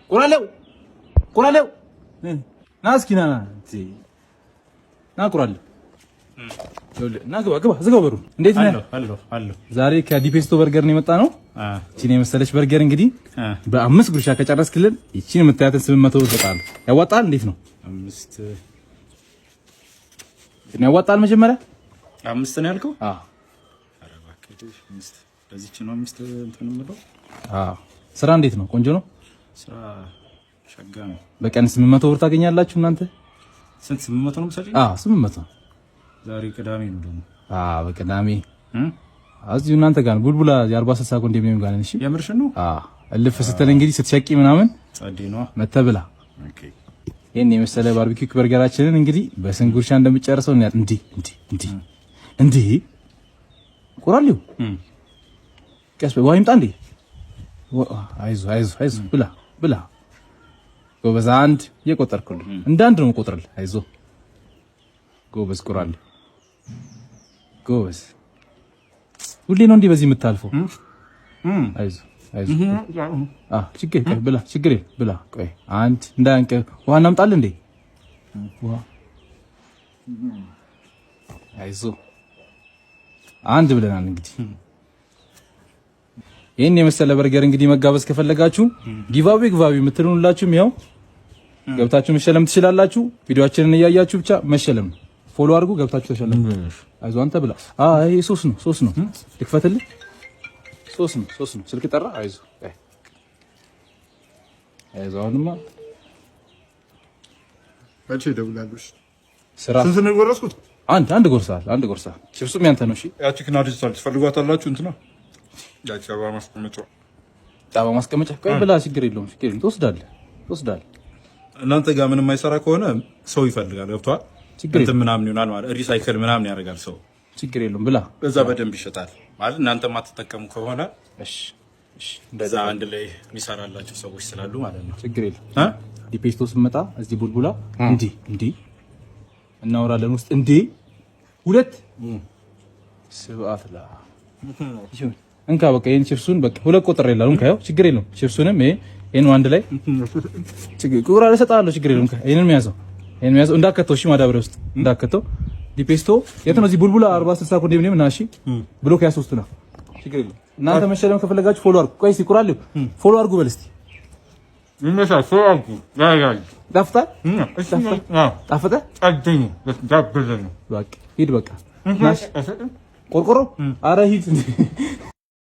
ቁራሌው ና እስኪ ና ቁራሌው ና ግባ ዝጋው በሩ። እንዴት ነህ? አለሁ። ዛሬ ከዲፔስቶ በርገር ነው የመጣ ነው። እቺን የመሰለች በርገር እንግዲህ በ5 ጉርሻ ከጨረስክልን እቺን የምታያትን 800 ብር እሰጥሃለሁ። ያዋጣል? እንዴት ነው? 5 ነው ያዋጣል? መጀመሪያ 5 ነው ያልከው? አዎ። ኧረ እባክህ 5 ለዚህች ነው 5 እንትን የምለው። አዎ። ስራ እንዴት ነው? ቆንጆ ነው። ስራ ሸጋ ነው። በቀን 800 ብር ታገኛላችሁ እናንተ? ስንት 800 ነው የምትሰጪኝ? አዎ 800። ዛሬ ቅዳሜ ነው ደግሞ። አዎ በቅዳሜ እዚሁ እናንተ ጋር ቡልቡላ የ40-60 ኮንዶሚኒየም ጋር ነሽ። የምርሽ ነው? አዎ እልፍ ስትል እንግዲህ ስትሸቂ ምናምን ጸዴ ነው መተብላ። ኦኬ ይሄን የመሰለ ባርቢኪው በርገራችንን እንግዲህ በስንት ጉርሻ እንደምጨርሰው እንዴ ቁራሌው ቀስ በይ ይምጣ እንዴ። አይዞ ብላ ጎበዝ። አንድ እየቆጠርኩልህ እንዳንድ ነው የምቆጥርልህ። አይዞ ጎበዝ ቁራሌው ጎበዝ። ሁሌ ነው እንዲህ በዚህ የምታልፈው? አይዞ ችግር ብላ። ቆይ አንድ እንዳንቀ ውሃ እናምጣልህ እንዴ? ውሃ አይዞ አንድ ብለናል። እንግዲህ ይሄን የመሰለ በርገር እንግዲህ መጋበዝ ከፈለጋችሁ ጊቫዌ የምትሉላችሁም ያው ገብታችሁ መሸለም ትችላላችሁ። ቪዲዮአችንን እያያችሁ ብቻ መሸለም ነው። ፎሎ አድርጉ፣ ገብታችሁ ተሸለም። አይዞ አንተ ብላ። ይሄ ሶስት ነው ልክፈትልህ። ሶስት ነው ስልክ ጠራ። አይዞ አሁንማ መቼ ደውላለሽ? ስራ ስንት ነው የጎረስኩት? አንድ ጎርሳ ችብሱም ያንተ ነው። እሺ ያቺ ክናዲስ ትፈልጓታላችሁ? እንትና ያቺ አበባ ማስቀመጫ ቆይ ብላ። ችግር የለውም ትወስዳለህ። እናንተ ጋር ምንም አይሰራ ከሆነ ሰው ይፈልጋል። ገብቷል? እንትን ምናምን ይሆናል ማለት ሪሳይክል ምናምን ያደርጋል ሰው። ችግር የለውም ብላ። በዛ በደንብ ይሸጣል ማለት እናንተ ማትጠቀሙ ከሆነ እሺ እንደዛ አንድ ላይ የሚሰራላችሁ ሰዎች ስላሉ ማለት ነው። ችግር የለም። ዲፔስቶ ስመጣ እዚህ ቡልቡላ እንዲህ እናወራለን ውስጥ ሁለት ስብዓት እንካ በቃ ይሄን ቺፕሱን በቃ ሁለት ቁጥር ይላል። እንካው ችግር የለውም። ቺፕሱንም ይሄን አንድ ላይ ቁራ እሰጥሃለሁ። ችግር የለውም። ይሄንን ያዘው እንዳከተው። እሺ ማዳበሪያ ውስጥ እንዳከተው። ዲፔስቶ የት ነው? እዚህ ቡልቡላ 40-60 ኮንዶሚኒየም እና እሺ ብሎክ 23 ነው። ችግር የለውም። እናንተ መሸለም ከፈለጋችሁ ፎሎ አድርጉ። ቆይ እስኪ ቁራሌው ፎሎ አድርጉ በል እስኪ። ጣፈጠ? ሂድ በቃ ቆርቆሮ። ኧረ ሂድ